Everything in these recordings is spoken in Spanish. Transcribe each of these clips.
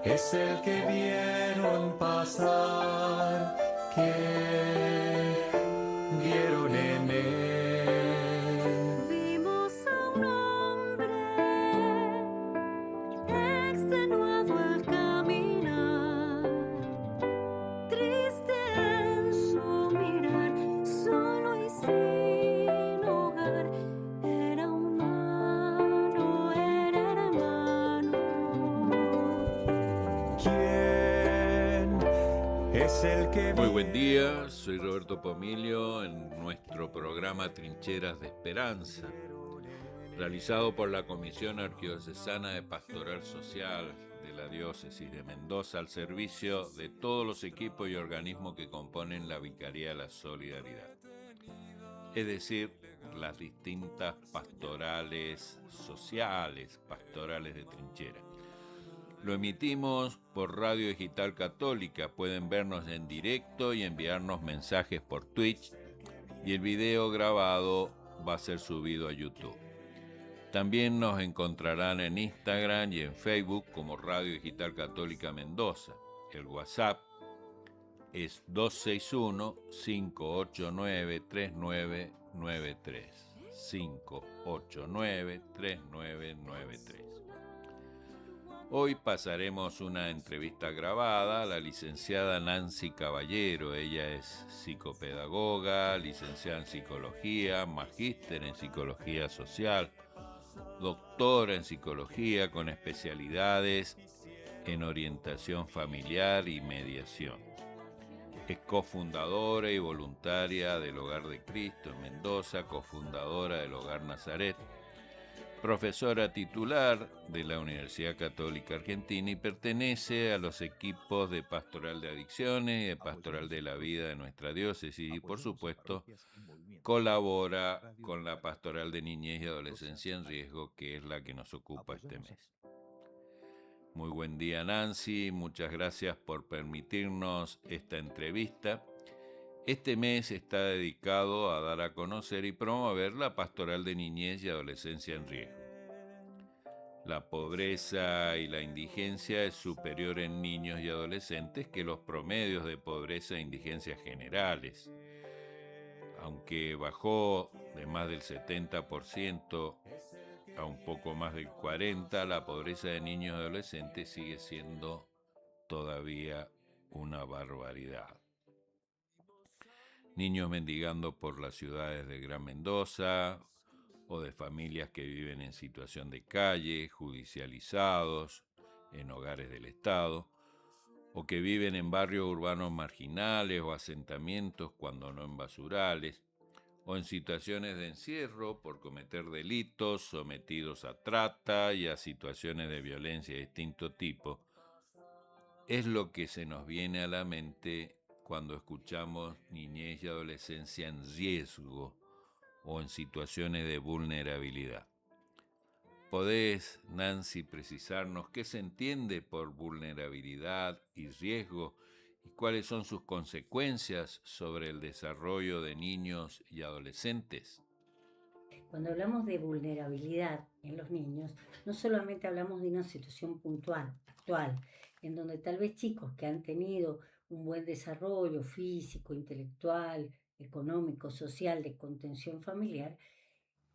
es el que vieron pasar, que vieron en él. Vimos a un hombre extenuado al caminar, triste en su mirar, solo y sin hogar. Era humano, era hermano. ¿Quién es el que Muy buen día, soy Roberto Pomilio en nuestro programa Trincheras de Esperanza, realizado por la Comisión Arquidiocesana de Pastoral Social de la Diócesis de Mendoza al servicio de todos los equipos y organismos que componen la Vicaría de la Solidaridad, es decir, las distintas pastorales sociales, pastorales de trinchera. Lo emitimos por Radio Digital Católica, pueden vernos en directo y enviarnos mensajes por Twitch, y el video grabado va a ser subido a YouTube. También nos encontrarán en Instagram y en Facebook como Radio Digital Católica Mendoza. El WhatsApp es 261-589-3993. 589-3993. Hoy pasaremos una entrevista grabada a la licenciada Nancy Caballero. Ella es psicopedagoga, licenciada en psicología, magíster en psicología social, doctora en psicología con especialidades en orientación familiar y mediación. Es cofundadora y voluntaria del Hogar de Cristo en Mendoza, cofundadora del Hogar Nazaret, profesora titular de la Universidad Católica Argentina y pertenece a los equipos de Pastoral de Adicciones y de Pastoral de la Vida de nuestra diócesis y, por supuesto, colabora con la Pastoral de Niñez y Adolescencia en Riesgo, que es la que nos ocupa este mes. Muy buen día, Nancy, muchas gracias por permitirnos esta entrevista. Este mes está dedicado a dar a conocer y promover la Pastoral de Niñez y Adolescencia en Riesgo. La pobreza y la indigencia es superior en niños y adolescentes que los promedios de pobreza e indigencia generales. Aunque bajó de más del 70% a un poco más del 40%, la pobreza de niños y adolescentes sigue siendo todavía una barbaridad. Niños mendigando por las ciudades de Gran Mendoza o de familias que viven en situación de calle, judicializados, en hogares del Estado, o que viven en barrios urbanos marginales o asentamientos cuando no en basurales, o en situaciones de encierro por cometer delitos, sometidos a trata y a situaciones de violencia de distinto tipo, es lo que se nos viene a la mente cuando escuchamos niñez y adolescencia en riesgo o en situaciones de vulnerabilidad. ¿Podés, Nancy, precisarnos qué se entiende por vulnerabilidad y riesgo y cuáles son sus consecuencias sobre el desarrollo de niños y adolescentes? Cuando hablamos de vulnerabilidad en los niños, no solamente hablamos de una situación puntual, actual, en donde tal vez chicos que han tenido un buen desarrollo físico, intelectual, económico, social, de contención familiar,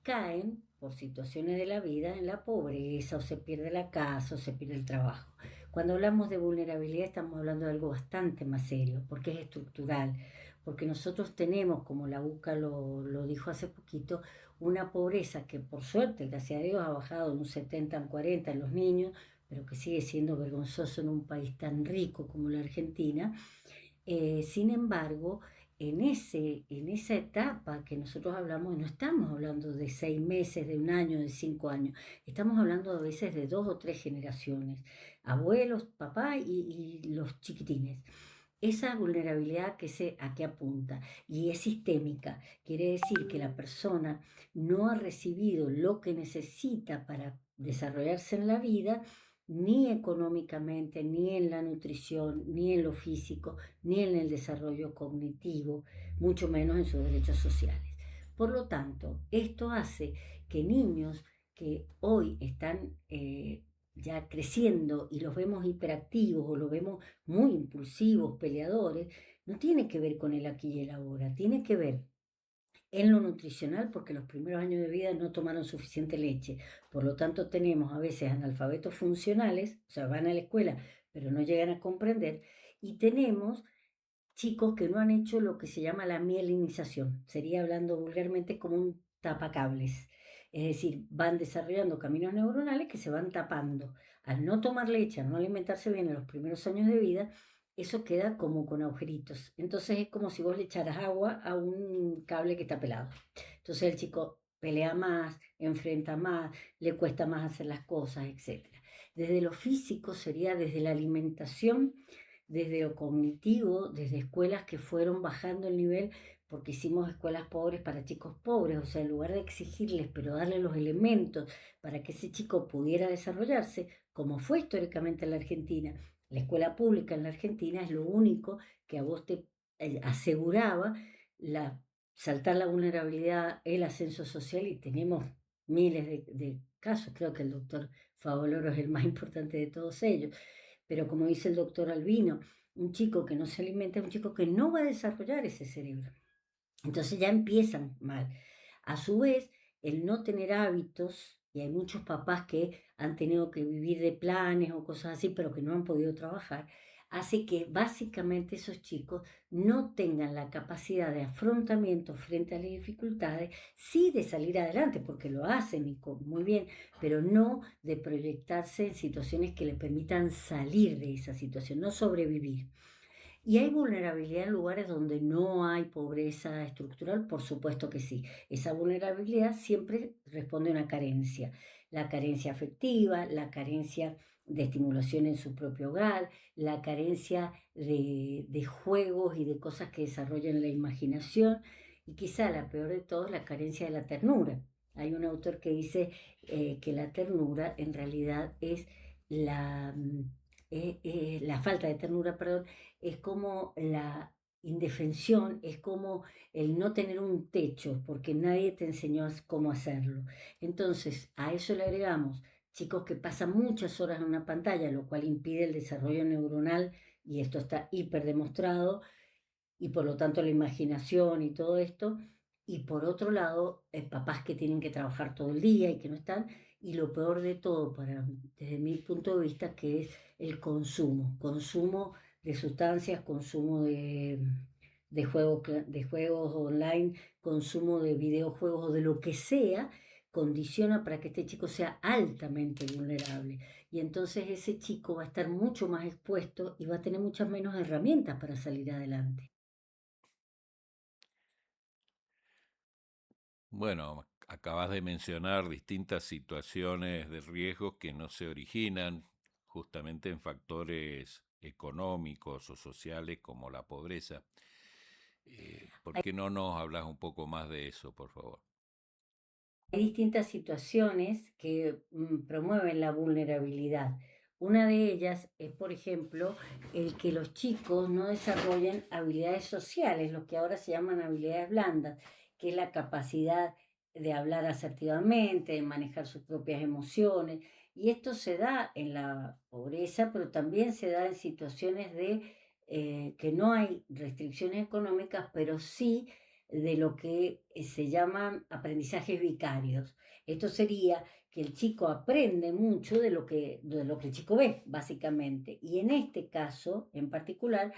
caen por situaciones de la vida en la pobreza, o se pierde la casa, o se pierde el trabajo. Cuando hablamos de vulnerabilidad estamos hablando de algo bastante más serio, porque es estructural, porque nosotros tenemos, como la UCA lo dijo hace poquito, una pobreza que por suerte, gracias a Dios, ha bajado de un 70 a un 40 en los niños, pero que sigue siendo vergonzoso en un país tan rico como la Argentina. Sin embargo, en esa etapa que nosotros hablamos, no estamos hablando de 6 meses, de un año, de 5 años, estamos hablando a veces de 2 o 3 generaciones, abuelos, papá y los chiquitines. Esa vulnerabilidad a qué apunta y es sistémica, quiere decir que la persona no ha recibido lo que necesita para desarrollarse en la vida, ni económicamente, ni en la nutrición, ni en lo físico, ni en el desarrollo cognitivo, mucho menos en sus derechos sociales. Por lo tanto, esto hace que niños que hoy están ya creciendo y los vemos hiperactivos o los vemos muy impulsivos, peleadores, no tiene que ver con el aquí y el ahora, tiene que ver en lo nutricional, porque los primeros años de vida no tomaron suficiente leche. Por lo tanto, tenemos a veces analfabetos funcionales, o sea, van a la escuela, pero no llegan a comprender. Y tenemos chicos que no han hecho lo que se llama la mielinización. Sería hablando vulgarmente como un tapacables. Es decir, van desarrollando caminos neuronales que se van tapando. Al no tomar leche, al no alimentarse bien en los primeros años de vida, eso queda como con agujeritos. Entonces es como si vos le echaras agua a un cable que está pelado. Entonces el chico pelea más, enfrenta más, le cuesta más hacer las cosas, etc. Desde lo físico sería desde la alimentación, desde lo cognitivo, desde escuelas que fueron bajando el nivel, porque hicimos escuelas pobres para chicos pobres, o sea, en lugar de exigirles, pero darle los elementos para que ese chico pudiera desarrollarse, como fue históricamente en la Argentina. La escuela pública en la Argentina es lo único que a vos te aseguraba la, saltar la vulnerabilidad, el ascenso social, y tenemos miles de casos. Creo que el doctor Favoloro es el más importante de todos ellos. Pero como dice el doctor Albino, un chico que no se alimenta es un chico que no va a desarrollar ese cerebro. Entonces ya empiezan mal. A su vez, el no tener hábitos, y hay muchos papás que han tenido que vivir de planes o cosas así, pero que no han podido trabajar, hace que básicamente esos chicos no tengan la capacidad de afrontamiento frente a las dificultades, sí de salir adelante, porque lo hacen y muy bien, pero no de proyectarse en situaciones que le permitan salir de esa situación, no sobrevivir. ¿Y hay vulnerabilidad en lugares donde no hay pobreza estructural? Por supuesto que sí. Esa vulnerabilidad siempre responde a una carencia. La carencia afectiva, la carencia de estimulación en su propio hogar, la carencia de juegos y de cosas que desarrollen la imaginación, y quizá la peor de todo es la carencia de la ternura. Hay un autor que dice que la ternura en realidad es la, la falta de ternura, perdón, es como la indefensión, es como el no tener un techo, porque nadie te enseñó cómo hacerlo. Entonces, a eso le agregamos chicos que pasan muchas horas en una pantalla, lo cual impide el desarrollo neuronal, y esto está hiper demostrado, y por lo tanto la imaginación y todo esto. Y por otro lado, papás que tienen que trabajar todo el día y que no están. Y lo peor de todo, desde mi punto de vista, que es el consumo de sustancias, consumo de juegos online, consumo de videojuegos o de lo que sea, condiciona para que este chico sea altamente vulnerable. Y entonces ese chico va a estar mucho más expuesto y va a tener muchas menos herramientas para salir adelante. Bueno, acabas de mencionar distintas situaciones de riesgos que no se originan justamente en factores económicos o sociales como la pobreza. ¿Por qué no nos hablas un poco más de eso, por favor? Hay distintas situaciones que promueven la vulnerabilidad. Una de ellas es, por ejemplo, el que los chicos no desarrollen habilidades sociales, lo que ahora se llaman habilidades blandas, que es la capacidad de hablar asertivamente, de manejar sus propias emociones. Y esto se da en la pobreza, pero también se da en situaciones de que no hay restricciones económicas, pero sí de lo que se llaman aprendizajes vicarios. Esto sería que el chico aprende mucho de lo que el chico ve, básicamente. Y en este caso, en particular,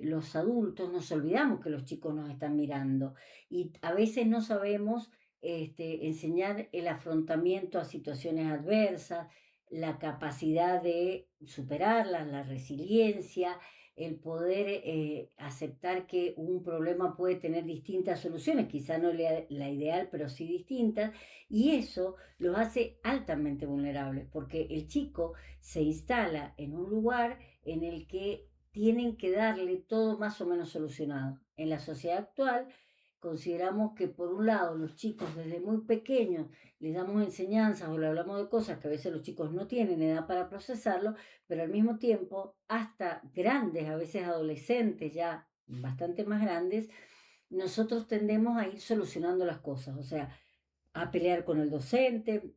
los adultos nos olvidamos que los chicos nos están mirando y a veces no sabemos enseñar el afrontamiento a situaciones adversas, la capacidad de superarlas, la resiliencia, el poder aceptar que un problema puede tener distintas soluciones, quizá no la ideal, pero sí distintas, y eso los hace altamente vulnerables, porque el chico se instala en un lugar en el que tienen que darle todo más o menos solucionado. En la sociedad actual consideramos que por un lado los chicos desde muy pequeños les damos enseñanzas o le hablamos de cosas que a veces los chicos no tienen edad para procesarlo, pero al mismo tiempo, hasta grandes, a veces adolescentes ya bastante más grandes, nosotros tendemos a ir solucionando las cosas, o sea, a pelear con el docente,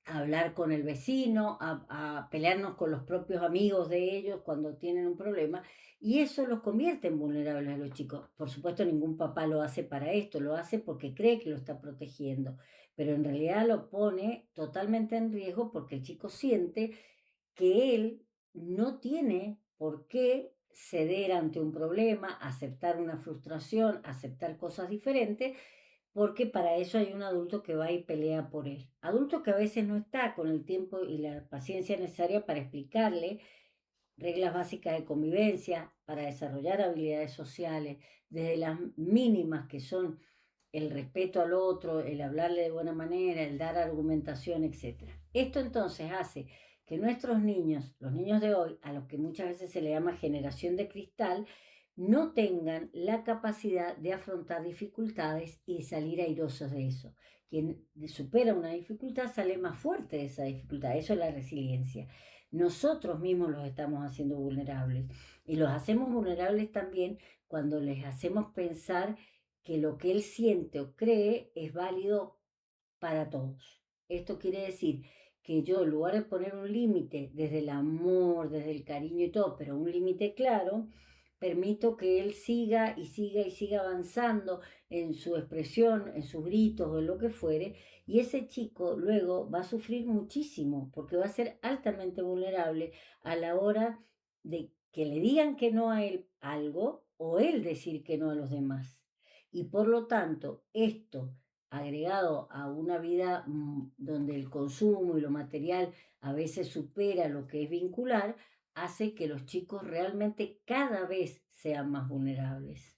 a hablar con el vecino, a pelearnos con los propios amigos de ellos cuando tienen un problema, y eso los convierte en vulnerables a los chicos. Por supuesto, ningún papá lo hace para esto, lo hace porque cree que lo está protegiendo, pero en realidad lo pone totalmente en riesgo porque el chico siente que él no tiene por qué ceder ante un problema, aceptar una frustración, aceptar cosas diferentes, porque para eso hay un adulto que va y pelea por él. Adulto que a veces no está con el tiempo y la paciencia necesaria para explicarle reglas básicas de convivencia, para desarrollar habilidades sociales, desde las mínimas que son el respeto al otro, el hablarle de buena manera, el dar argumentación, etcétera. Esto entonces hace que nuestros niños, los niños de hoy, a los que muchas veces se le llama generación de cristal, no tengan la capacidad de afrontar dificultades y salir airosos de eso. Quien supera una dificultad sale más fuerte de esa dificultad. Eso es la resiliencia. Nosotros mismos los estamos haciendo vulnerables y los hacemos vulnerables también cuando les hacemos pensar que lo que él siente o cree es válido para todos. Esto quiere decir que yo, en lugar de poner un límite desde el amor, desde el cariño y todo, pero un límite claro, permito que él siga y siga y siga avanzando en su expresión, en sus gritos o en lo que fuere, y ese chico luego va a sufrir muchísimo porque va a ser altamente vulnerable a la hora de que le digan que no a él algo o él decir que no a los demás. Y por lo tanto, esto agregado a una vida donde el consumo y lo material a veces supera lo que es vincular, hace que los chicos realmente cada vez sean más vulnerables.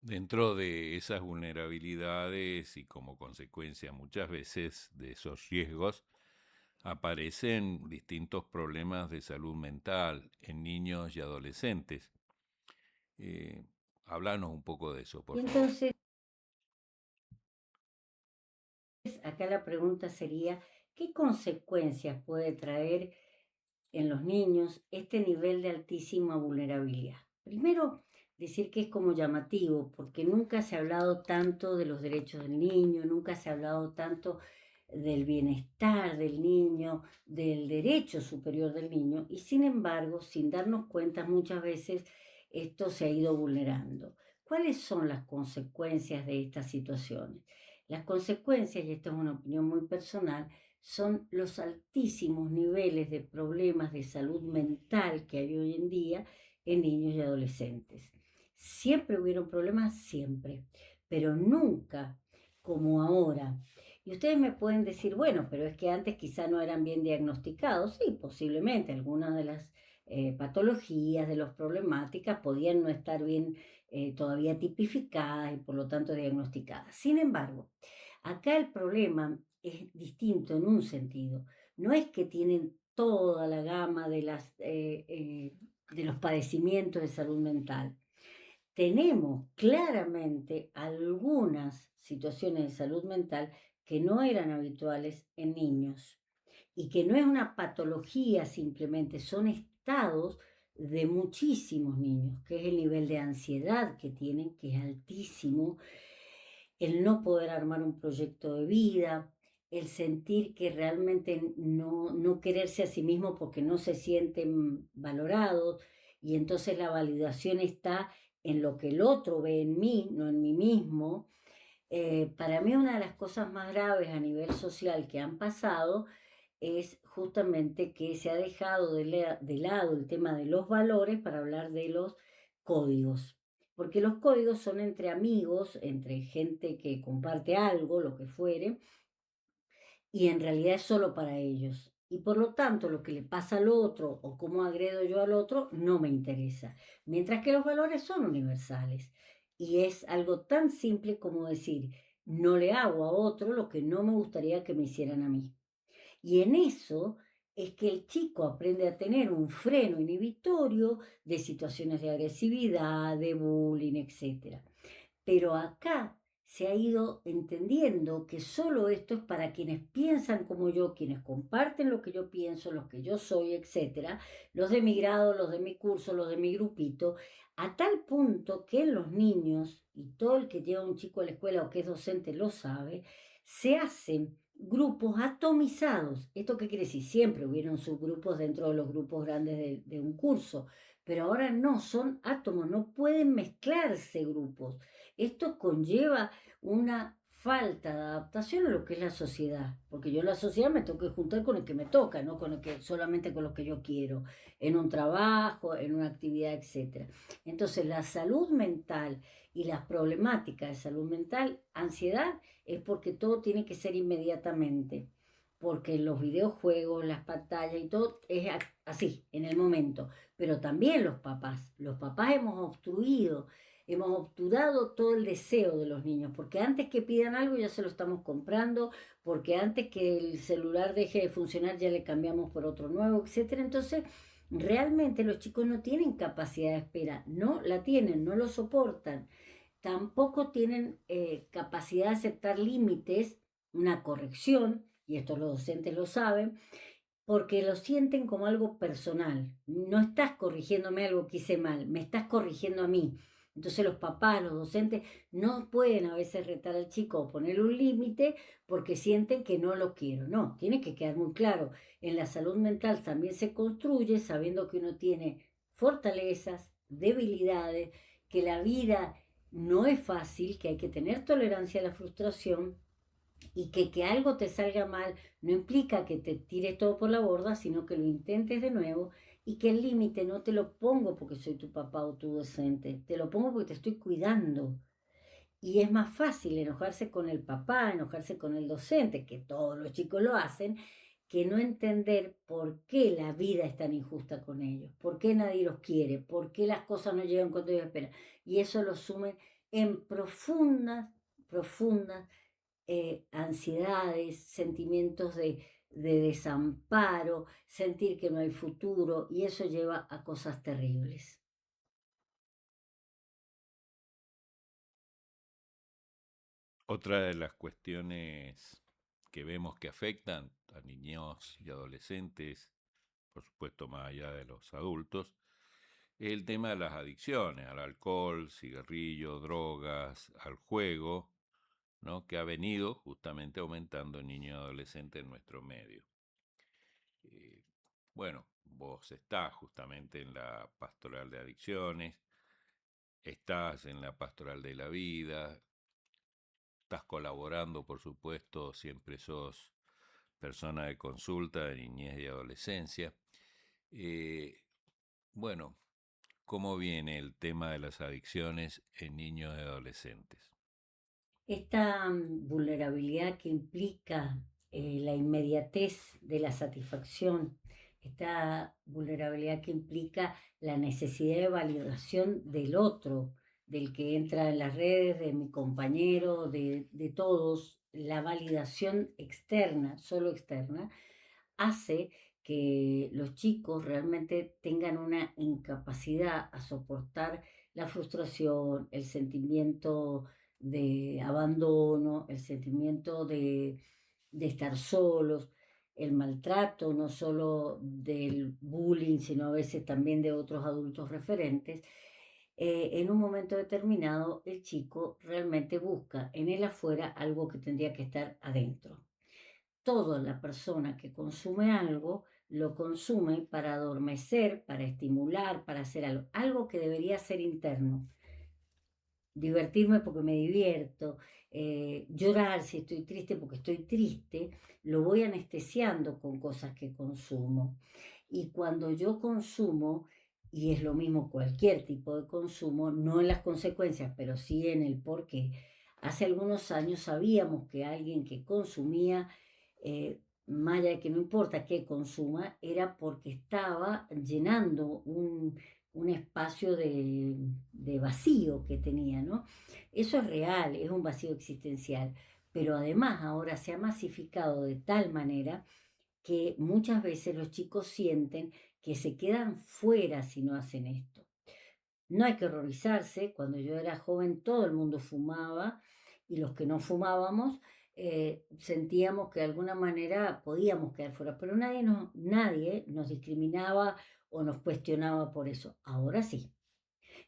Dentro de esas vulnerabilidades y como consecuencia muchas veces de esos riesgos, aparecen distintos problemas de salud mental en niños y adolescentes. Eh, Háblanos un poco de eso, Y por favor. entonces, acá la pregunta sería, ¿qué consecuencias puede traer en los niños este nivel de altísima vulnerabilidad? Primero, decir que es como llamativo, porque nunca se ha hablado tanto de los derechos del niño, nunca se ha hablado tanto del bienestar del niño, del derecho superior del niño, y sin embargo, sin darnos cuenta, muchas veces esto se ha ido vulnerando. ¿Cuáles son las consecuencias de estas situaciones? Las consecuencias, y esta es una opinión muy personal, son los altísimos niveles de problemas de salud mental que hay hoy en día en niños y adolescentes. Siempre hubieron problemas, siempre, pero nunca como ahora. Y ustedes me pueden decir, bueno, pero es que antes quizá no eran bien diagnosticados. Sí, posiblemente algunas de las patologías, de las problemáticas podían no estar bien todavía tipificadas y por lo tanto diagnosticadas. Sin embargo, acá el problema es distinto en un sentido. No es que tienen toda la gama de los padecimientos de salud mental. Tenemos claramente algunas situaciones de salud mental que no eran habituales en niños y que no es una patología simplemente, son estados de muchísimos niños, que es el nivel de ansiedad que tienen, que es altísimo, el no poder armar un proyecto de vida, el sentir que realmente no quererse a sí mismo porque no se sienten valorados y entonces la validación está en lo que el otro ve en mí, no en mí mismo. Para mí una de las cosas más graves a nivel social que han pasado es justamente que se ha dejado de lado el tema de los valores para hablar de los códigos. Porque los códigos son entre amigos, entre gente que comparte algo, lo que fuere, y en realidad es solo para ellos. Y por lo tanto, lo que le pasa al otro o cómo agredo yo al otro no me interesa. Mientras que los valores son universales. Y es algo tan simple como decir, no le hago a otro lo que no me gustaría que me hicieran a mí. Y en eso es que el chico aprende a tener un freno inhibitorio de situaciones de agresividad, de bullying, etcétera. Pero acá se ha ido entendiendo que solo esto es para quienes piensan como yo, quienes comparten lo que yo pienso, los que yo soy, etcétera, los de mi grado, los de mi curso, los de mi grupito, a tal punto que en los niños, y todo el que lleva un chico a la escuela o que es docente lo sabe, se hacen grupos atomizados. ¿Esto qué quiere decir? Siempre hubieron subgrupos dentro de los grupos grandes de un curso, pero ahora no, son átomos, no pueden mezclarse grupos. Esto conlleva una falta de adaptación a lo que es la sociedad, porque yo en la sociedad me tengo que juntar con el que me toca, no con el que solamente con los que yo quiero, en un trabajo, en una actividad, etcétera. Entonces, la salud mental y las problemáticas de salud mental, ansiedad, es porque todo tiene que ser inmediatamente, porque los videojuegos, las pantallas y todo es así, en el momento, pero también los papás hemos obturado todo el deseo de los niños, porque antes que pidan algo ya se lo estamos comprando, porque antes que el celular deje de funcionar ya le cambiamos por otro nuevo, etcétera. Entonces, realmente los chicos no tienen capacidad de espera, no la tienen, no lo soportan. Tampoco tienen capacidad de aceptar límites, una corrección, y esto los docentes lo saben, porque lo sienten como algo personal. No estás corrigiéndome algo que hice mal, me estás corrigiendo a mí. Entonces los papás, los docentes, no pueden a veces retar al chico o ponerle un límite porque sienten que no lo quiero. No, tiene que quedar muy claro. En la salud mental también se construye sabiendo que uno tiene fortalezas, debilidades, que la vida no es fácil, que hay que tener tolerancia a la frustración y que algo te salga mal no implica que te tires todo por la borda, sino que lo intentes de nuevo y que el límite no te lo pongo porque soy tu papá o tu docente, te lo pongo porque te estoy cuidando. Y es más fácil enojarse con el papá, enojarse con el docente, que todos los chicos lo hacen, que no entender por qué la vida es tan injusta con ellos, por qué nadie los quiere, por qué las cosas no llegan cuando ellos esperan. Y eso lo sumen en profundas ansiedades, sentimientos de desamparo, sentir que no hay futuro, y eso lleva a cosas terribles. Otra de las cuestiones que vemos que afectan a niños y adolescentes, por supuesto más allá de los adultos, es el tema de las adicciones, al alcohol, cigarrillo, drogas, al juego, ¿no? Que ha venido justamente aumentando en niños y adolescentes en nuestro medio. Eh, bueno, vos estás justamente en la pastoral de adicciones, estás en la pastoral de la vida, estás colaborando, por supuesto, siempre sos persona de consulta de niñez y adolescencia. Eh, bueno, ¿cómo viene el tema de las adicciones en niños y adolescentes? Esta vulnerabilidad que implica la inmediatez de la satisfacción, esta vulnerabilidad que implica la necesidad de validación del otro, del que entra en las redes, de mi compañero, de todos, la validación externa, solo externa, hace que los chicos realmente tengan una incapacidad a soportar la frustración, el sentimiento de abandono, el sentimiento de estar solos, el maltrato, no solo del bullying, sino a veces también de otros adultos referentes. En un momento determinado, el chico realmente busca en el afuera algo que tendría que estar adentro. Toda la persona que consume algo lo consume para adormecer, para estimular, para hacer algo que debería ser interno. Divertirme porque me divierto, llorar si estoy triste porque estoy triste, lo voy anestesiando con cosas que consumo. Y cuando yo consumo, y es lo mismo cualquier tipo de consumo, no en las consecuencias, pero sí en el por qué. Hace algunos años sabíamos que alguien que consumía, más allá de que no importa qué consuma, era porque estaba llenando un espacio de vacío que tenía, ¿no? Eso es real, es un vacío existencial, pero además ahora se ha masificado de tal manera que muchas veces los chicos sienten que se quedan fuera si no hacen esto. No hay que horrorizarse, cuando yo era joven todo el mundo fumaba y los que no fumábamos, sentíamos que de alguna manera podíamos quedar fuera, pero nadie nos discriminaba o nos cuestionaba por eso. Ahora sí.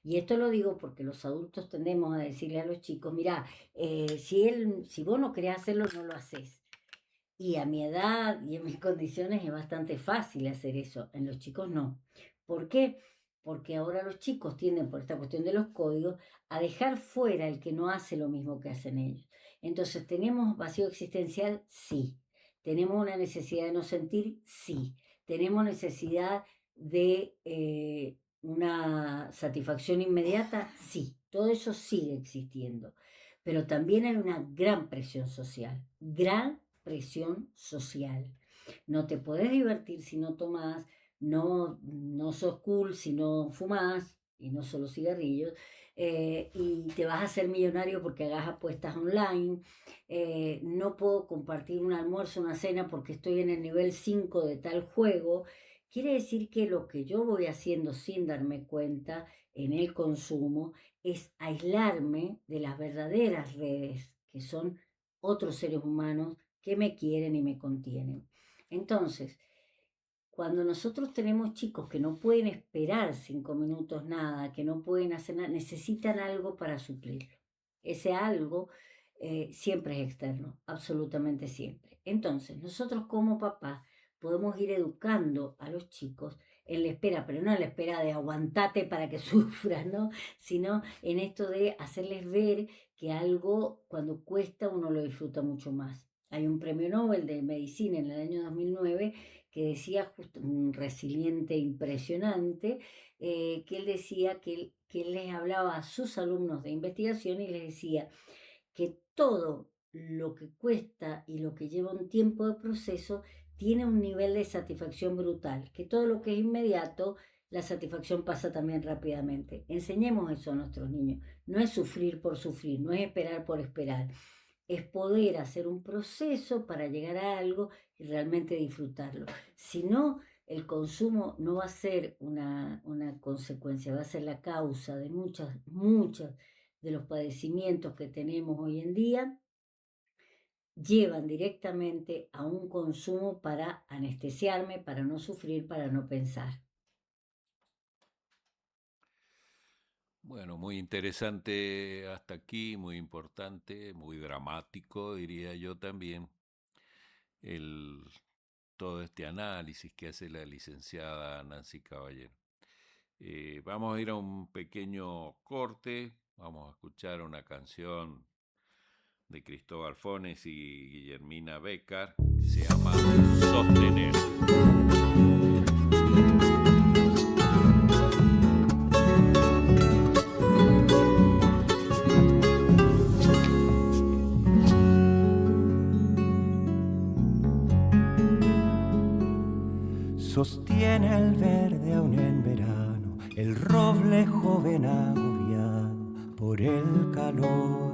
Y esto lo digo porque los adultos tendemos a decirle a los chicos, mira, si vos no querés hacerlo, no lo haces. Y a mi edad y en mis condiciones es bastante fácil hacer eso. En los chicos no. ¿Por qué? Porque ahora los chicos tienden, por esta cuestión de los códigos, a dejar fuera el que no hace lo mismo que hacen ellos. Entonces, ¿tenemos vacío existencial? Sí. ¿Tenemos una necesidad de no sentir? Sí. ¿Tenemos necesidad de una satisfacción inmediata? Sí. Todo eso sigue existiendo. Pero también hay una gran presión social. Gran presión social. No te podés divertir si no tomás, no sos cool si no fumás, y no solo cigarrillos, y te vas a hacer millonario porque hagas apuestas online, no puedo compartir un almuerzo, una cena porque estoy en el nivel 5 de tal juego. Quiere decir que lo que yo voy haciendo sin darme cuenta en el consumo es aislarme de las verdaderas redes, que son otros seres humanos que me quieren y me contienen. Entonces, cuando nosotros tenemos chicos que no pueden esperar 5 minutos nada, que no pueden hacer nada, necesitan algo para suplirlo. Ese algo siempre es externo, absolutamente siempre. Entonces, nosotros como papás podemos ir educando a los chicos en la espera, pero no en la espera de aguantate para que sufran, ¿no? Sino en esto de hacerles ver que algo cuando cuesta uno lo disfruta mucho más. Hay un premio Nobel de Medicina en el año 2009 que decía, justo, un resiliente impresionante, que él decía que él les hablaba a sus alumnos de investigación y les decía que todo lo que cuesta y lo que lleva un tiempo de proceso tiene un nivel de satisfacción brutal, que todo lo que es inmediato, la satisfacción pasa también rápidamente. Enseñemos eso a nuestros niños. No es sufrir por sufrir, no es esperar por esperar. Es poder hacer un proceso para llegar a algo y realmente disfrutarlo. Si no, el consumo no va a ser una consecuencia, va a ser la causa de muchas de los padecimientos que tenemos hoy en día, llevan directamente a un consumo para anestesiarme, para no sufrir, para no pensar. Bueno, muy interesante hasta aquí, muy importante, muy dramático, diría yo también, el, todo este análisis que hace la licenciada Nancy Caballero. Vamos a ir a un pequeño corte, vamos a escuchar una canción de Cristóbal Fones y Guillermina Becar, que se llama Sostener. Sostiene el verde aún en verano, el roble joven agobiado por el calor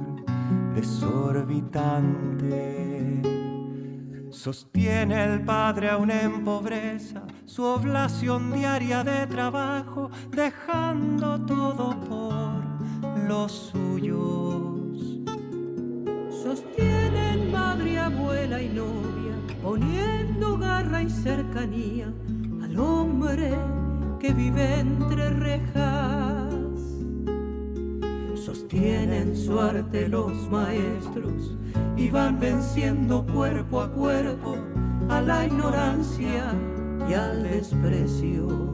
desorbitante. Sostiene el padre aún en pobreza su oblación diaria de trabajo, dejando todo por los suyos. Sostienen madre, abuela y novia, poniendo garra y cercanía al hombre que vive entre rejas. Sostienen su arte los maestros y van venciendo cuerpo a cuerpo a la ignorancia y al desprecio.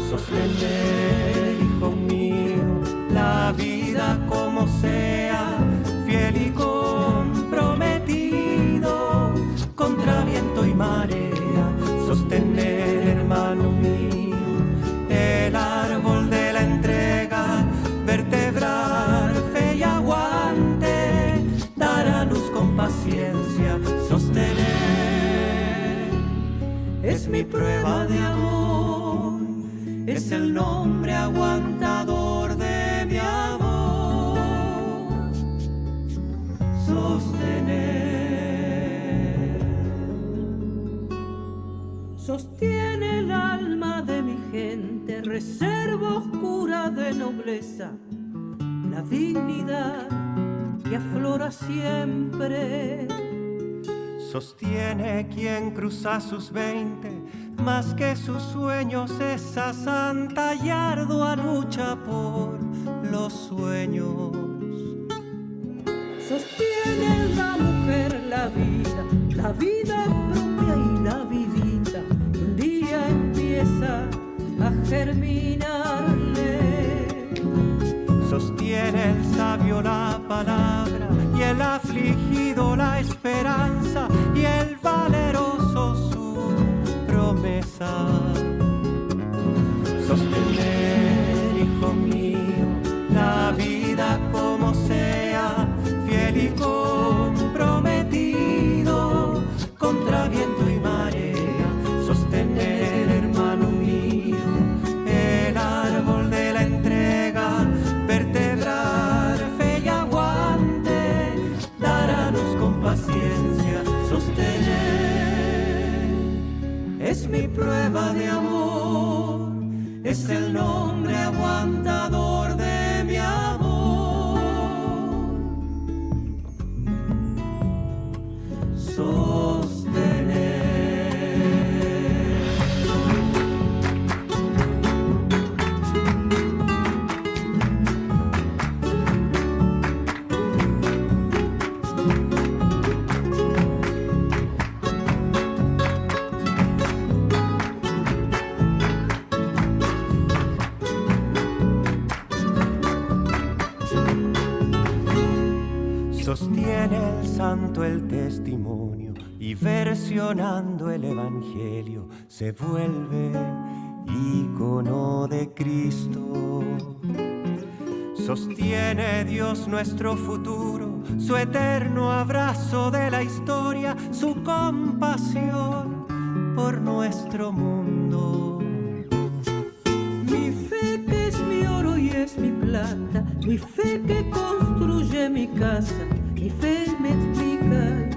Sostener, hijo mío, la vida como sea, fiel y comprometido, contra viento y marea. Sostener, hermano mío, el árbol de la entrega, vertebrar fe y aguante, dar a luz con paciencia. Sostener es mi prueba de amor, es el nombre aguantador de mi amor. Sostener. Sostiene el alma de mi gente, reserva oscura de nobleza, la dignidad y que aflora siempre. Sostiene quien cruza sus 20, más que sus sueños, esa santa y ardua lucha por los sueños. Sostiene en la mujer la vida propia y la vidita, que un día empieza a germinarle. Sostiene el sabio la palabra y el afligido la esperanza y el valeroso su promesa. Sostener, hijo mío, la vida como sea, fiel y comprometido contra viento y marea. Sostener, hermano mío, el árbol de la entrega, vertebrar fe y aguante, darnos con paciencia. Sostener es mi prueba de amor, es el nombre aguantador de mi amor. Sostener. Sostiene el santo el testimonio y versionando el evangelio se vuelve ícono de Cristo. Sostiene Dios nuestro futuro, su eterno abrazo de la historia, su compasión por nuestro mundo. Mi fe que es mi oro y es mi plata, mi fe que construye mi casa, mi fe me explica,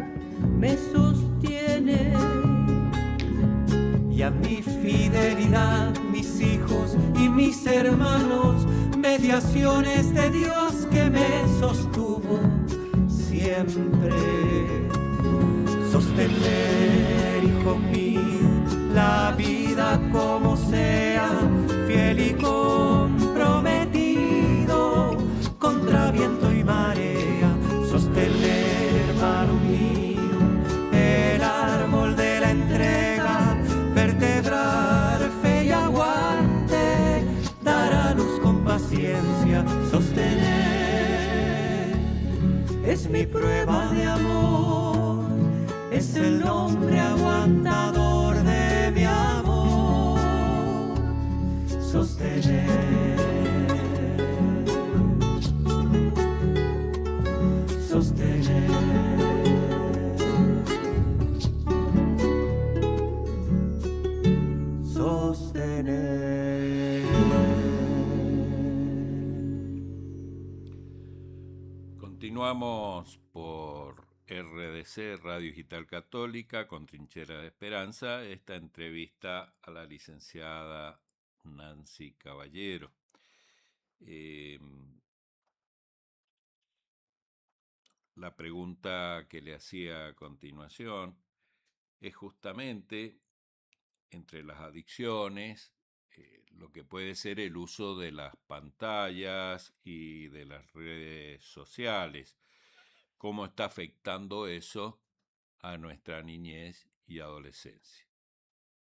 me sostiene. Y a mi fidelidad, mis hijos y mis hermanos, mediaciones de Dios que me sostuvo siempre. Sostener, hijo mío, la vida como sea, fiel y comprometido contra viento y marea. Sostener, hermano mío, el árbol de la entrega, vertebrar fe y aguante, dar a luz con paciencia. Sostener es mi prueba de amor, es el nombre aguantador de mi amor. Sostener. Sostener. Sostener. Continuamos por RDC, Radio Digital Católica, con Trinchera de Esperanza, esta entrevista a la licenciada Nancy Caballero. La pregunta que le hacía a continuación es justamente entre las adicciones, lo que puede ser el uso de las pantallas y de las redes sociales. ¿Cómo está afectando eso a nuestra niñez y adolescencia?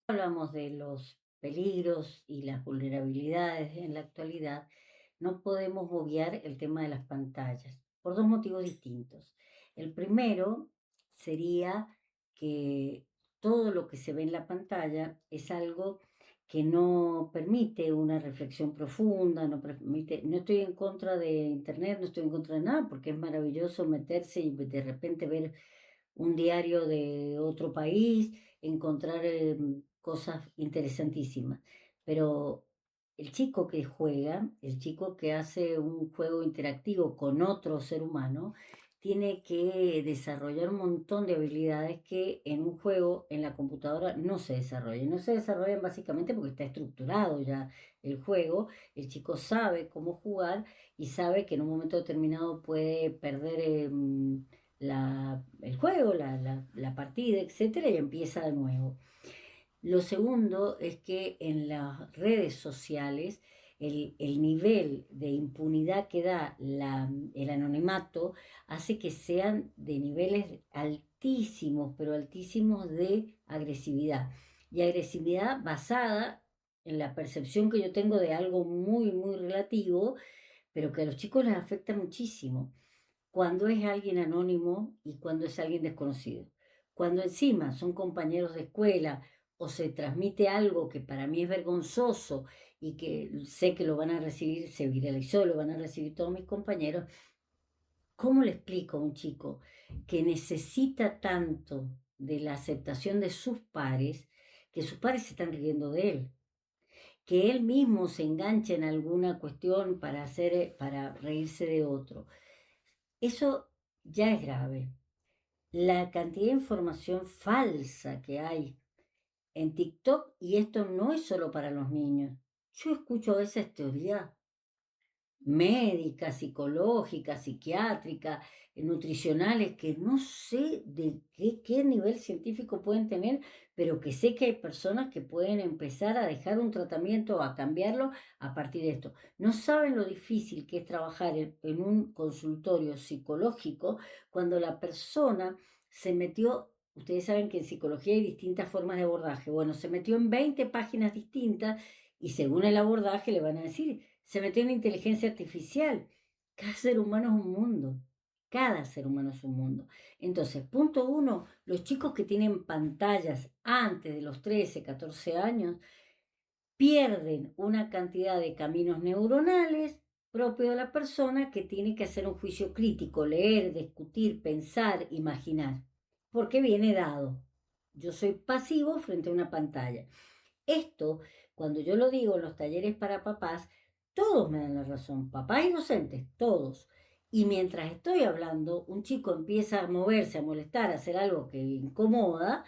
Hablamos de los peligros y las vulnerabilidades en la actualidad, no podemos obviar el tema de las pantallas, por dos motivos distintos. El primero sería que todo lo que se ve en la pantalla es algo que no permite una reflexión profunda, no estoy en contra de Internet, no estoy en contra de nada, porque es maravilloso meterse y de repente ver un diario de otro país, encontrar cosas interesantísimas. Pero el chico que juega, el chico que hace un juego interactivo con otro ser humano, tiene que desarrollar un montón de habilidades que en un juego, en la computadora, no se desarrollan. No se desarrollan básicamente porque está estructurado ya el juego. El chico sabe cómo jugar y sabe que en un momento determinado puede perder el juego, la partida, etcétera, y empieza de nuevo. Lo segundo es que en las redes sociales el nivel de impunidad que da el anonimato hace que sean de niveles altísimos, pero altísimos de agresividad. Y agresividad basada en la percepción que yo tengo de algo muy, muy relativo, pero que a los chicos les afecta muchísimo cuando es alguien anónimo y cuando es alguien desconocido. Cuando encima son compañeros de escuela o se transmite algo que para mí es vergonzoso y que sé que lo van a recibir, se viralizó, lo van a recibir todos mis compañeros, ¿cómo le explico a un chico que necesita tanto de la aceptación de sus pares, que sus pares se están riendo de él? Que él mismo se enganche en alguna cuestión para para reírse de otro. Eso ya es grave. La cantidad de información falsa que hay en TikTok, y esto no es solo para los niños. Yo escucho a veces teorías médicas, psicológicas, psiquiátricas, nutricionales, que no sé de qué nivel científico pueden tener, pero que sé que hay personas que pueden empezar a dejar un tratamiento, a cambiarlo a partir de esto. No saben lo difícil que es trabajar en un consultorio psicológico cuando la persona se metió. Ustedes saben que en psicología hay distintas formas de abordaje. Bueno, se metió en 20 páginas distintas y según el abordaje le van a decir, se metió en inteligencia artificial. Cada ser humano es un mundo. Cada ser humano es un mundo. Entonces, punto uno, los chicos que tienen pantallas antes de los 13, 14 años pierden una cantidad de caminos neuronales propio de la persona que tiene que hacer un juicio crítico, leer, discutir, pensar, imaginar, porque viene dado. Yo soy pasivo frente a una pantalla. Esto, cuando yo lo digo en los talleres para papás, todos me dan la razón, papás y docentes, todos. Y mientras estoy hablando, un chico empieza a moverse, a molestar, a hacer algo que incomoda,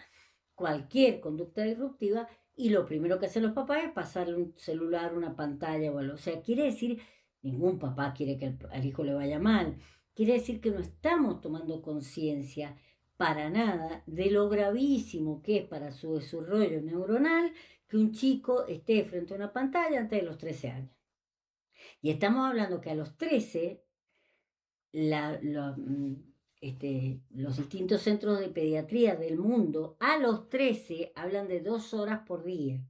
cualquier conducta disruptiva, y lo primero que hacen los papás es pasarle un celular, una pantalla o algo. O sea, quiere decir, ningún papá quiere que al hijo le vaya mal. Quiere decir que no estamos tomando conciencia para nada de lo gravísimo que es para su desarrollo neuronal que un chico esté frente a una pantalla antes de los 13 años. Y estamos hablando que a los 13, los distintos centros de pediatría del mundo, a los 13 hablan de 2 horas por día.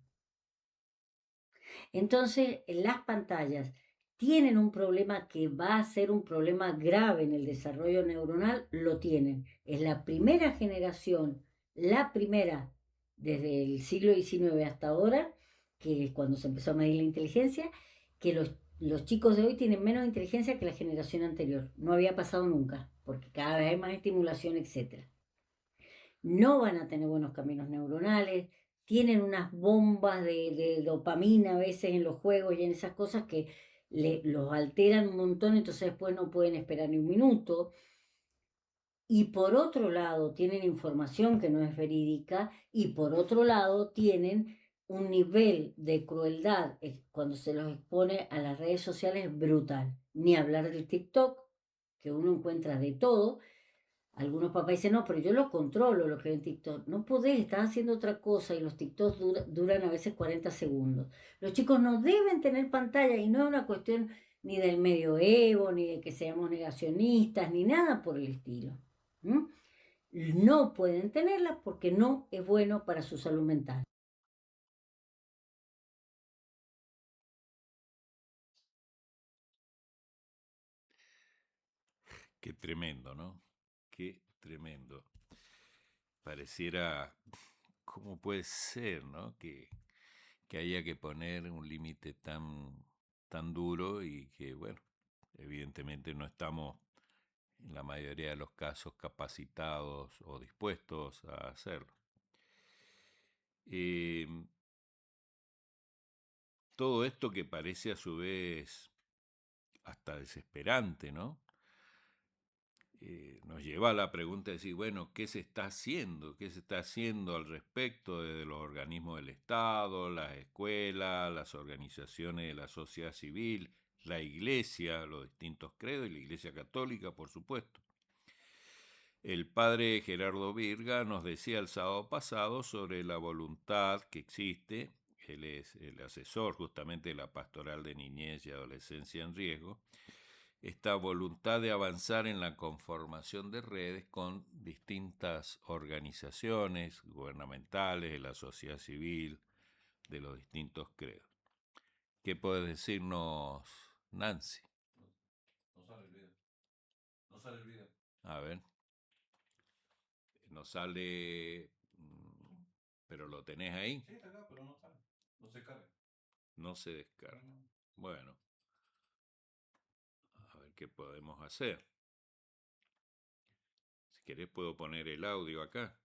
Entonces, las pantallas tienen un problema que va a ser un problema grave en el desarrollo neuronal, lo tienen. Es la primera generación, la primera desde el siglo XIX hasta ahora, que es cuando se empezó a medir la inteligencia, que los chicos de hoy tienen menos inteligencia que la generación anterior. No había pasado nunca, porque cada vez hay más estimulación, etc. No van a tener buenos caminos neuronales, tienen unas bombas de dopamina a veces en los juegos y en esas cosas que los alteran un montón, entonces después no pueden esperar ni un minuto. Y por otro lado tienen información que no es verídica y por otro lado tienen un nivel de crueldad cuando se los expone a las redes sociales brutal. Ni hablar del TikTok, que uno encuentra de todo. Algunos papás dicen, no, pero yo lo controlo, lo que veo en TikTok. No podés, estás haciendo otra cosa y los TikToks duran a veces 40 segundos. Los chicos no deben tener pantalla y no es una cuestión ni del medioevo, ni de que seamos negacionistas, ni nada por el estilo. ¿Mm? No pueden tenerla porque no es bueno para su salud mental. Qué tremendo, ¿no? Qué tremendo. Pareciera, ¿cómo puede ser, ¿no? Que haya que poner un límite tan duro y que, bueno, evidentemente no estamos en la mayoría de los casos capacitados o dispuestos a hacerlo. Eh, Todo esto que parece a su vez hasta desesperante, ¿no? nos lleva a la pregunta de decir, bueno, ¿qué se está haciendo? ¿Qué se está haciendo al respecto desde los organismos del Estado, las escuelas, las organizaciones de la sociedad civil, la iglesia, los distintos credos y la iglesia católica, por supuesto? El padre Gerardo Virga nos decía el sábado pasado sobre la voluntad que existe, él es el asesor justamente de la Pastoral de Niñez y Adolescencia en Riesgo, esta voluntad de avanzar en la conformación de redes con distintas organizaciones gubernamentales, de la sociedad civil, de los distintos credos. ¿Qué puede decirnos Nancy? No sale el video. No sale el video. A ver. No sale, pero lo tenés ahí. Sí, está acá, pero no sale. No se carga. No se descarga. Bueno, a ver qué podemos hacer. Si querés puedo poner el audio acá.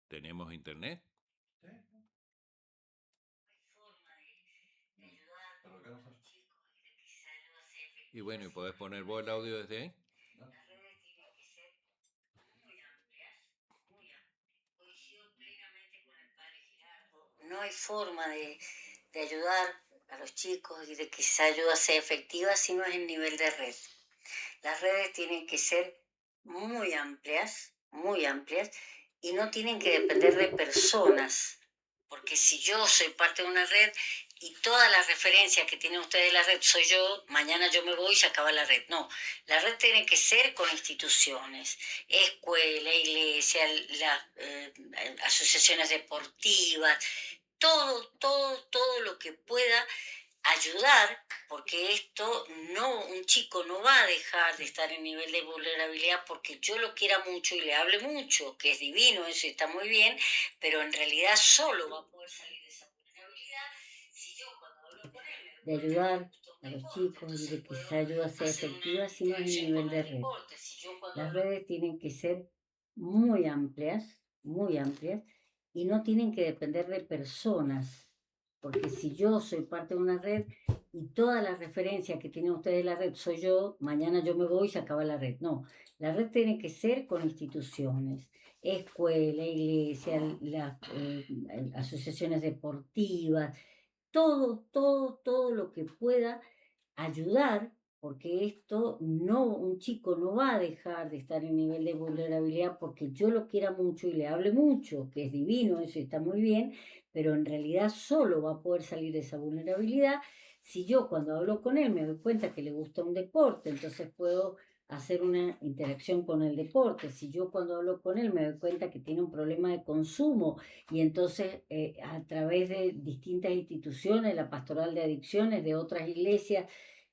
¿Tenemos internet? Sí. Pero acá no sale. Y bueno, ¿y podés poner vos el audio desde ahí? ¿No? Las redes tienen que ser muy amplias, muy amplias. Coincido plenamente con el padre Gerardo. No hay forma de ayudar a los chicos y de que esa ayuda sea efectiva si no es el nivel de red. Las redes tienen que ser muy amplias, y no tienen que depender de personas. Porque si yo soy parte de una red y todas las referencias que tienen ustedes de la red soy yo, mañana yo me voy y se acaba la red. No, la red tiene que ser con instituciones, escuela, iglesia, asociaciones deportivas, todo lo que pueda ayudar, porque un chico no va a dejar de estar en nivel de vulnerabilidad porque yo lo quiera mucho y le hable mucho, que es divino, eso está muy bien, pero en realidad solo va a poder salir de esa vulnerabilidad si yo cuando hablo con él de ayudar a los chicos y de que esa ayuda sea efectiva si no es el nivel de red. Las redes tienen que ser muy amplias, y no tienen que depender de personas. Porque si yo soy parte de una red y todas las referencias que tienen ustedes de la red soy yo, mañana yo me voy y se acaba la red. No, la red tiene que ser con instituciones, escuela, iglesia, las asociaciones deportivas, todo lo que pueda ayudar, porque un chico no va a dejar de estar en nivel de vulnerabilidad porque yo lo quiera mucho y le hable mucho, que es divino, eso está muy bien, pero en realidad solo va a poder salir de esa vulnerabilidad si yo cuando hablo con él me doy cuenta que le gusta un deporte, entonces puedo hacer una interacción con el deporte. Si yo cuando hablo con él me doy cuenta que tiene un problema de consumo y entonces a través de distintas instituciones, la pastoral de adicciones, de otras iglesias,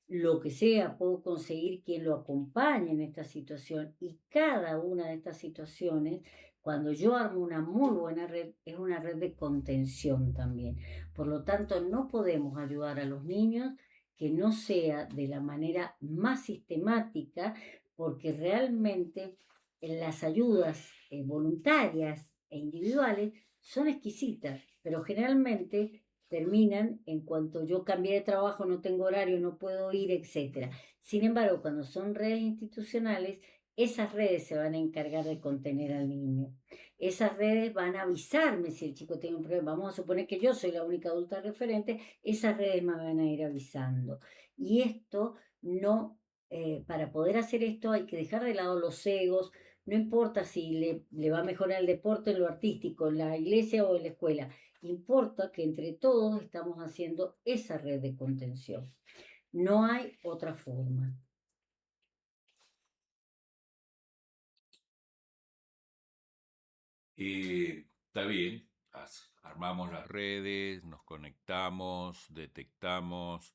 lo que sea, puedo conseguir quien lo acompañe en esta situación. Y cada una de estas situaciones, cuando yo armo una muy buena red, es una red de contención también. Por lo tanto, no podemos ayudar a los niños que no sea de la manera más sistemática, porque realmente las ayudas voluntarias e individuales son exquisitas, pero generalmente terminan en cuanto yo cambié de trabajo, no tengo horario, no puedo ir, etc. Sin embargo, cuando son redes institucionales, esas redes se van a encargar de contener al niño. Esas redes van a avisarme si el chico tiene un problema. Vamos a suponer que yo soy la única adulta referente, esas redes me van a ir avisando. Y esto no, para poder hacer esto hay que dejar de lado los egos, no importa si le va mejor al deporte, en lo artístico, en la iglesia o en la escuela. Importa que entre todos estamos haciendo esa red de contención. No hay otra forma. Está bien, armamos las redes, nos conectamos, detectamos,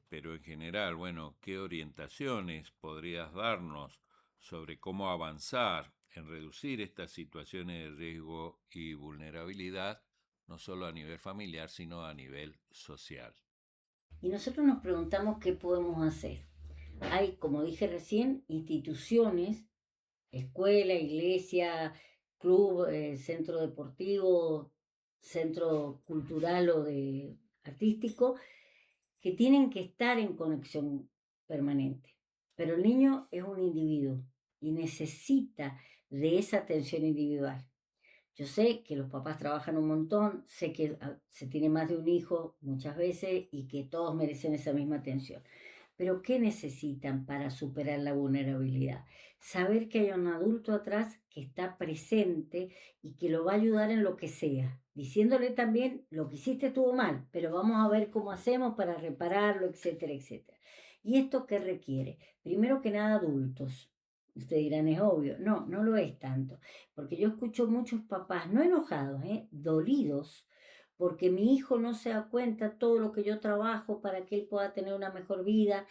pero en general, bueno, ¿qué orientaciones podrías darnos sobre cómo avanzar en reducir estas situaciones de riesgo y vulnerabilidad, no solo a nivel familiar, sino a nivel social? Y nosotros nos preguntamos qué podemos hacer. Hay, como dije recién, instituciones, escuela, iglesia, club, centro deportivo, centro cultural o de artístico, que tienen que estar en conexión permanente. Pero el niño es un individuo y necesita de esa atención individual. Yo sé que los papás trabajan un montón, sé que se tiene más de un hijo muchas veces y que todos merecen esa misma atención. Pero ¿qué necesitan para superar la vulnerabilidad? Saber que hay un adulto atrás que está presente y que lo va a ayudar en lo que sea, diciéndole también lo que hiciste estuvo mal, pero vamos a ver cómo hacemos para repararlo, etcétera, etcétera. ¿Y esto qué requiere? Primero que nada, adultos. Ustedes dirán, es obvio. No, no lo es tanto. Porque yo escucho muchos papás, no enojados, dolidos, porque mi hijo no se da cuenta todo lo que yo trabajo para que él pueda tener una mejor vida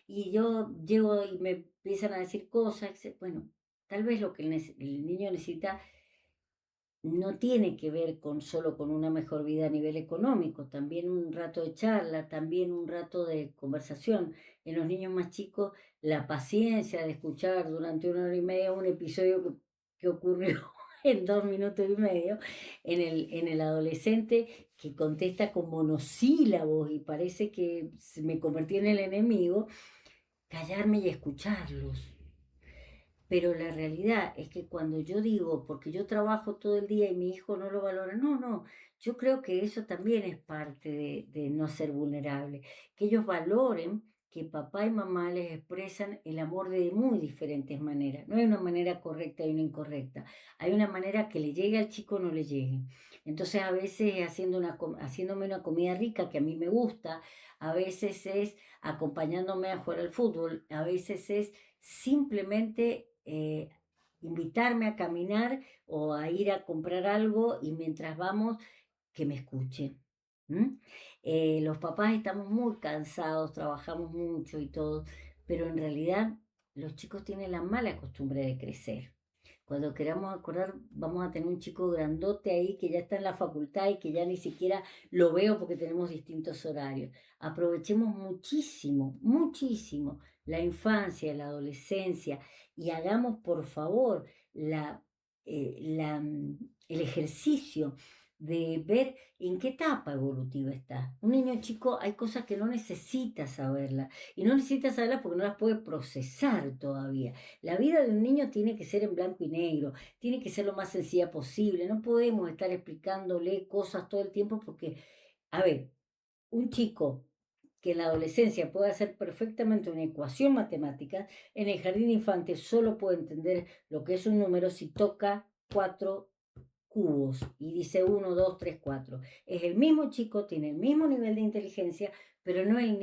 y yo llego y me empiezan a decir cosas. Bueno, tal vez lo que el niño necesita no tiene que ver con solo con una mejor vida a nivel económico, también un rato de charla, también un rato de conversación. En los niños más chicos, la paciencia de escuchar durante 1 hora y media un episodio que ocurrió en 2 minutos y medio. En el adolescente que contesta con monosílabos y parece que me convertí en el enemigo, callarme y escucharlos. Pero la realidad es que cuando yo digo, porque yo trabajo todo el día y mi hijo no lo valora, no, no, yo creo que eso también es parte de no ser vulnerable, que ellos valoren que papá y mamá les expresan el amor de muy diferentes maneras. No hay una manera correcta y una incorrecta. Hay una manera que le llegue al chico o no le llegue. Entonces a veces haciéndome una comida rica que a mí me gusta, a veces es acompañándome a jugar al fútbol, a veces es simplemente invitarme a caminar o a ir a comprar algo y mientras vamos, que me escuchen. ¿M? Los papás estamos muy cansados, trabajamos mucho y todo, pero en realidad los chicos tienen la mala costumbre de crecer. Cuando queramos acordar, vamos a tener un chico grandote ahí que ya está en la facultad y que ya ni siquiera lo veo porque tenemos distintos horarios. Aprovechemos muchísimo, muchísimo la infancia, la adolescencia y hagamos por favor el ejercicio de ver en qué etapa evolutiva está. Un niño chico hay cosas que no necesita saberlas y no necesita saberlas porque no las puede procesar todavía. La vida de un niño tiene que ser en blanco y negro, tiene que ser lo más sencilla posible. No podemos estar explicándole cosas todo el tiempo porque, a ver, un chico que en la adolescencia puede hacer perfectamente una ecuación matemática, en el jardín de infantes solo puede entender lo que es un número si toca cuatro cubos y dice 1, 2, 3, 4. Es el mismo chico, tiene el mismo nivel de inteligencia, pero no el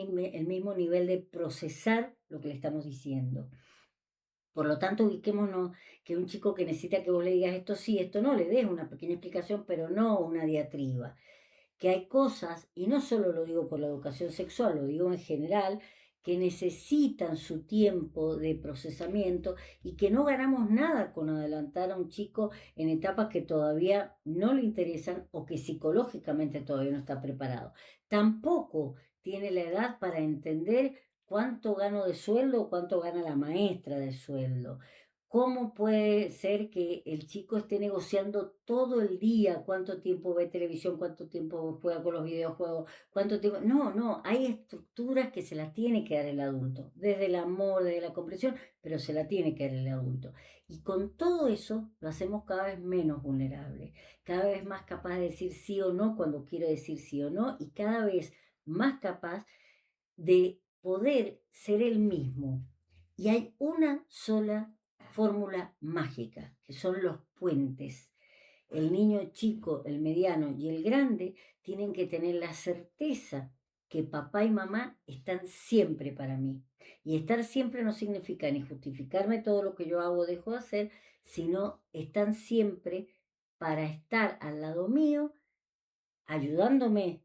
mismo nivel de procesar lo que le estamos diciendo. Por lo tanto, ubiquémonos que un chico que necesita que vos le digas esto sí, esto no, le des una pequeña explicación, pero no una diatriba. Que hay cosas, y no solo lo digo por la educación sexual, lo digo en general, que necesitan su tiempo de procesamiento y que no ganamos nada con adelantar a un chico en etapas que todavía no le interesan o que psicológicamente todavía no está preparado. Tampoco tiene la edad para entender cuánto gano de sueldo o cuánto gana la maestra de sueldo. ¿Cómo puede ser que el chico esté negociando todo el día cuánto tiempo ve televisión, cuánto tiempo juega con los videojuegos, cuánto tiempo? No, no, hay estructuras que se las tiene que dar el adulto, desde el amor, desde la comprensión, pero se la tiene que dar el adulto. Y con todo eso lo hacemos cada vez menos vulnerable, cada vez más capaz de decir sí o no cuando quiero decir sí o no y cada vez más capaz de poder ser el mismo. Y hay una sola fórmula mágica, que son los puentes. El niño chico, el mediano y el grande tienen que tener la certeza que papá y mamá están siempre para mí. Y estar siempre no significa ni justificarme todo lo que yo hago o dejo de hacer, sino están siempre para estar al lado mío, ayudándome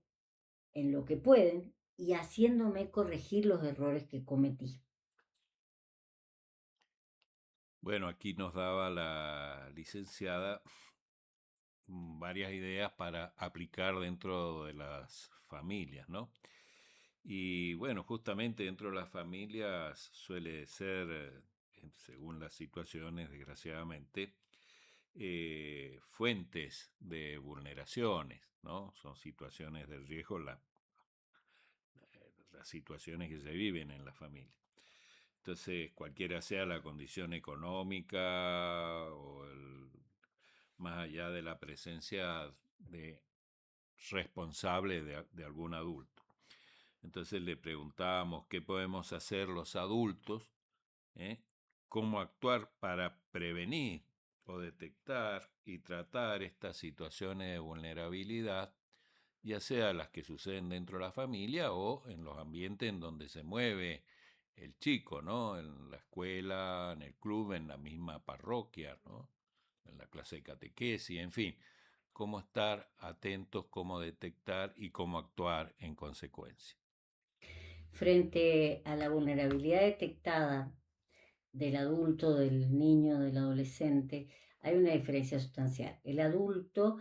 en lo que pueden y haciéndome corregir los errores que cometí. Bueno, aquí nos daba la licenciada varias ideas para aplicar dentro de las familias, ¿no? Y bueno, justamente dentro de las familias suele ser, según las situaciones, desgraciadamente, fuentes de vulneraciones, ¿no? Son situaciones de riesgo las situaciones que se viven en la familia. Entonces, cualquiera sea la condición económica o más allá de la presencia de responsable de algún adulto. Entonces le preguntábamos qué podemos hacer los adultos, ¿eh? Cómo actuar para prevenir o detectar y tratar estas situaciones de vulnerabilidad, ya sea las que suceden dentro de la familia o en los ambientes en donde se mueve el chico, ¿no? En la escuela, en el club, en la misma parroquia, ¿no? En la clase de catequesis, en fin, cómo estar atentos, cómo detectar y cómo actuar en consecuencia. Frente a la vulnerabilidad detectada del adulto, del niño, del adolescente, hay una diferencia sustancial. El adulto,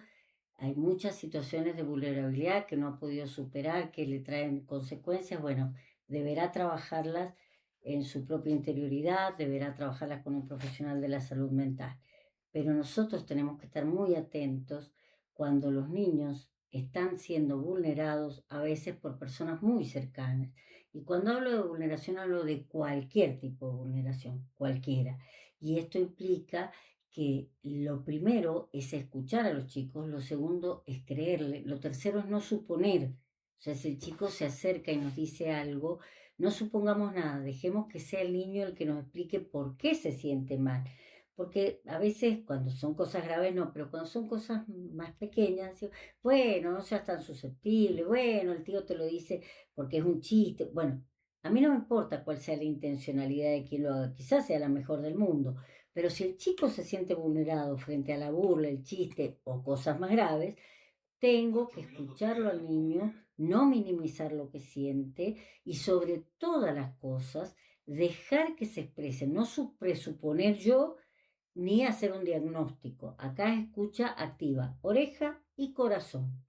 hay muchas situaciones de vulnerabilidad que no ha podido superar, que le traen consecuencias. Bueno, deberá trabajarlas en su propia interioridad, deberá trabajarlas con un profesional de la salud mental. Pero nosotros tenemos que estar muy atentos cuando los niños están siendo vulnerados a veces por personas muy cercanas. Y cuando hablo de vulneración, hablo de cualquier tipo de vulneración, cualquiera. Y esto implica que lo primero es escuchar a los chicos, lo segundo es creerle, lo tercero es no suponer. O sea, si el chico se acerca y nos dice algo, no supongamos nada, dejemos que sea el niño el que nos explique por qué se siente mal. Porque a veces cuando son cosas graves no, pero cuando son cosas más pequeñas, digo, bueno, no seas tan susceptible, bueno, el tío te lo dice porque es un chiste. Bueno, a mí no me importa cuál sea la intencionalidad de quien lo haga, quizás sea la mejor del mundo, pero si el chico se siente vulnerado frente a la burla, el chiste o cosas más graves, tengo que 8 minutos te escucharlo al quedan, niño, no minimizar lo que siente y sobre todas las cosas, dejar que se exprese, no presuponer yo ni hacer un diagnóstico. Acá escucha activa, oreja y corazón.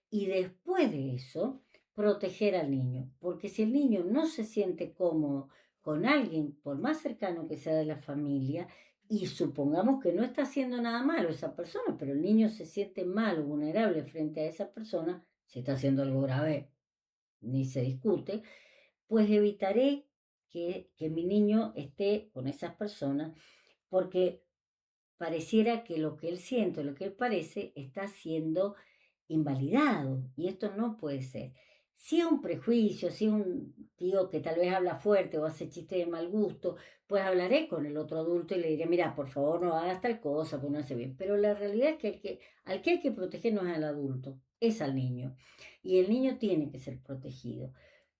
Y después de eso, proteger al niño, porque si el niño no se siente cómodo con alguien, por más cercano que sea de la familia, y supongamos que no está haciendo nada malo esa persona, pero el niño se siente mal o vulnerable frente a esa persona, si está haciendo algo grave, ni se discute, pues evitaré que mi niño esté con esas personas, porque pareciera que lo que él siente, lo que él parece, está siendo invalidado y esto no puede ser. Si es un prejuicio, si es un tío que tal vez habla fuerte o hace chiste de mal gusto, pues hablaré con el otro adulto y le diré, mira, por favor no hagas tal cosa, pues no hace bien. Pero la realidad es que al que hay que proteger no es al adulto, es al niño. Y el niño tiene que ser protegido.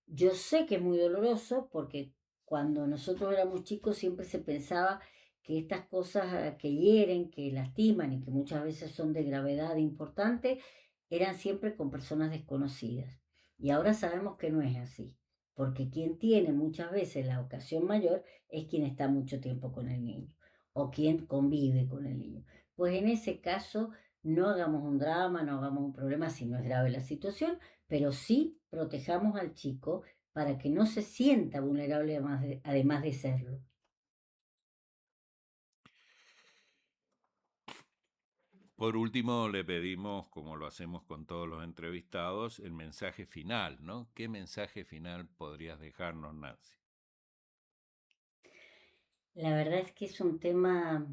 Yo sé que es muy doloroso porque cuando nosotros éramos chicos siempre se pensaba que estas cosas que hieren, que lastiman y que muchas veces son de gravedad importante, eran siempre con personas desconocidas. Y ahora sabemos que no es así, porque quien tiene muchas veces la ocasión mayor es quien está mucho tiempo con el niño o quien convive con el niño. Pues en ese caso no hagamos un drama, no hagamos un problema si no es grave la situación, pero sí protejamos al chico para que no se sienta vulnerable además de serlo. Por último, le pedimos, como lo hacemos con todos los entrevistados, el mensaje final, ¿no? ¿Qué mensaje final podrías dejarnos, Nancy? La verdad es que es un tema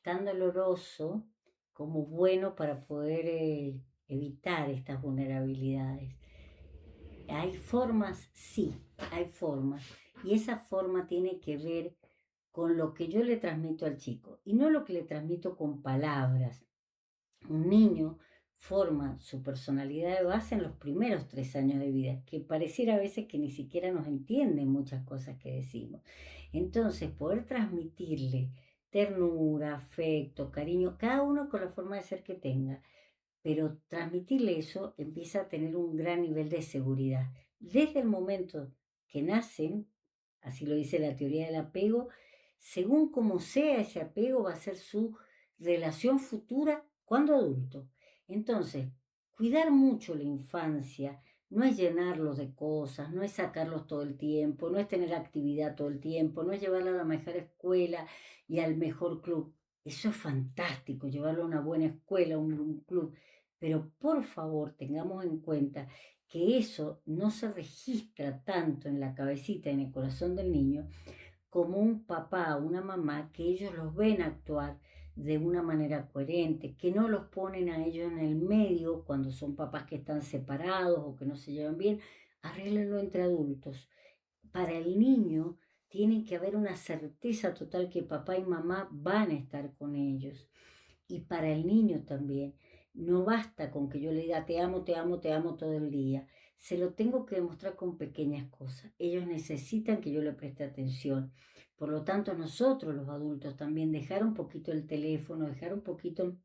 tan doloroso como bueno para poder evitar estas vulnerabilidades. Hay formas, sí, hay formas. Y esa forma tiene que ver con lo que yo le transmito al chico y no lo que le transmito con palabras. Un niño forma su personalidad de base en los primeros 3 años de vida, que pareciera a veces que ni siquiera nos entienden muchas cosas que decimos. Entonces, poder transmitirle ternura, afecto, cariño, cada uno con la forma de ser que tenga, pero transmitirle eso empieza a tener un gran nivel de seguridad. Desde el momento que nacen, así lo dice la teoría del apego, según como sea ese apego va a ser su relación futura cuando adulto. Entonces, cuidar mucho la infancia no es llenarlos de cosas, no es sacarlos todo el tiempo, no es tener actividad todo el tiempo, no es llevarla a la mejor escuela y al mejor club. Eso es fantástico, llevarlo a una buena escuela, un club, pero por favor tengamos en cuenta que eso no se registra tanto en la cabecita, en el corazón del niño, como un papá, una mamá, que ellos los ven actuar de una manera coherente, que no los ponen a ellos en el medio cuando son papás que están separados o que no se llevan bien, arréglenlo entre adultos. Para el niño tiene que haber una certeza total que papá y mamá van a estar con ellos. Y para el niño también. No basta con que yo le diga te amo, te amo, te amo todo el día. Se lo tengo que demostrar con pequeñas cosas. Ellos necesitan que yo le preste atención. Por lo tanto, nosotros los adultos también dejar un poquito el teléfono, dejar un poquito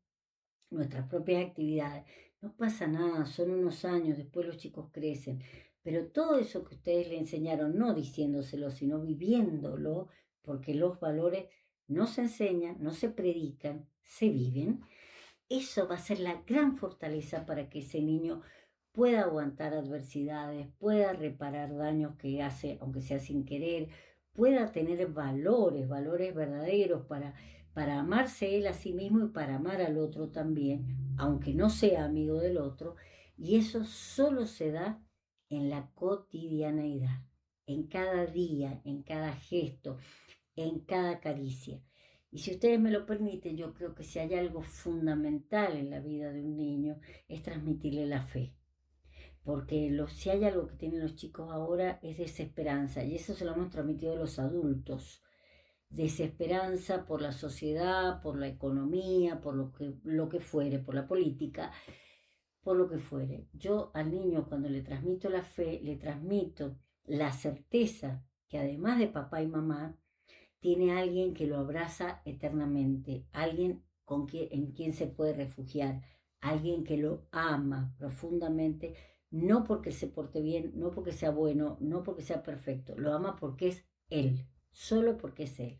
nuestras propias actividades. No pasa nada, son unos años, después los chicos crecen. Pero todo eso que ustedes le enseñaron, no diciéndoselo, sino viviéndolo, porque los valores no se enseñan, no se predican, se viven. Eso va a ser la gran fortaleza para que ese niño pueda aguantar adversidades, pueda reparar daños que hace, aunque sea sin querer, pueda tener valores, valores verdaderos para amarse él a sí mismo y para amar al otro también, aunque no sea amigo del otro. Y eso solo se da en la cotidianeidad, en cada día, en cada gesto, en cada caricia. Y si ustedes me lo permiten, yo creo que si hay algo fundamental en la vida de un niño es transmitirle la fe. Porque si hay algo que tienen los chicos ahora es desesperanza, y eso se lo hemos transmitido a los adultos. Desesperanza por la sociedad, por la economía, por lo que fuere, por la política, por lo que fuere. Yo al niño cuando le transmito la fe, le transmito la certeza que además de papá y mamá, tiene alguien que lo abraza eternamente, alguien en quien se puede refugiar, alguien que lo ama profundamente, no porque se porte bien, no porque sea bueno, no porque sea perfecto, lo ama porque es él, solo porque es él.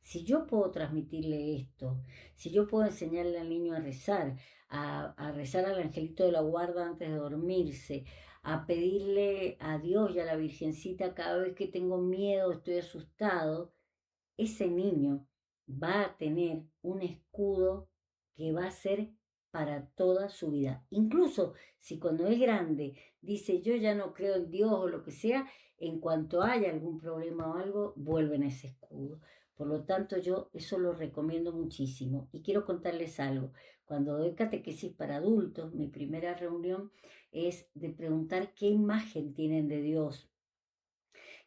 Si yo puedo transmitirle esto, si yo puedo enseñarle al niño a rezar al angelito de la guarda antes de dormirse, a pedirle a Dios y a la Virgencita cada vez que tengo miedo, estoy asustado, ese niño va a tener un escudo que va a ser para toda su vida. Incluso si cuando es grande dice yo ya no creo en Dios o lo que sea, en cuanto haya algún problema o algo, vuelven a ese escudo. Por lo tanto, yo eso lo recomiendo muchísimo. Y quiero contarles algo. Cuando doy catequesis para adultos, mi primera reunión es de preguntar qué imagen tienen de Dios.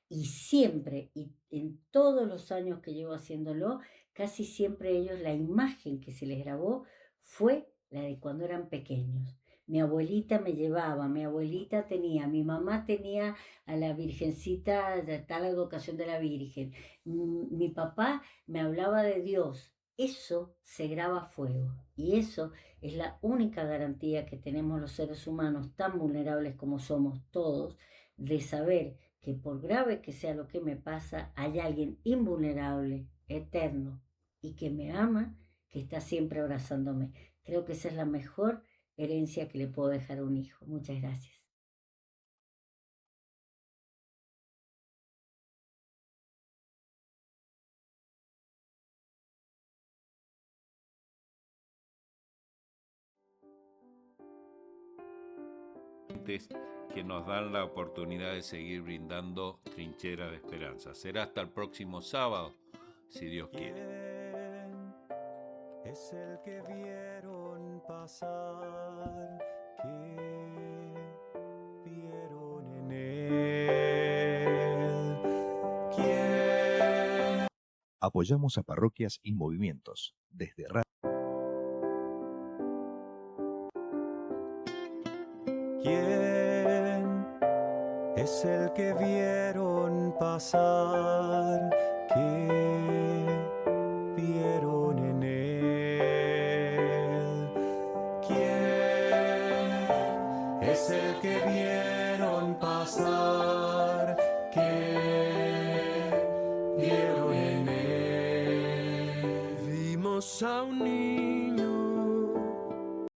Y siempre, y en todos los años que llevo haciéndolo, casi siempre ellos, la imagen que se les grabó fue la de cuando eran pequeños. Mi abuelita me llevaba, mi abuelita tenía, mi mamá tenía a la Virgencita de tal advocación de la Virgen, mi papá me hablaba de Dios. Eso se graba a fuego y eso es la única garantía que tenemos los seres humanos, tan vulnerables como somos todos, de saber que por grave que sea lo que me pasa, hay alguien invulnerable, eterno, y que me ama, que está siempre abrazándome. Creo que esa es la mejor herencia que le puedo dejar a un hijo. Muchas gracias. Que nos dan la oportunidad de seguir brindando trinchera de esperanza. Será hasta el próximo sábado, si Dios quiere. ¿Quién es el que vieron pasar? ¿Qué vieron en él? ¿Quién? Apoyamos a parroquias y movimientos desde ¿Quién es el que vieron pasar? ¿Qué vieron en él? ¿Quién es el que vieron pasar? ¿Qué vieron en él? Vimos a un niño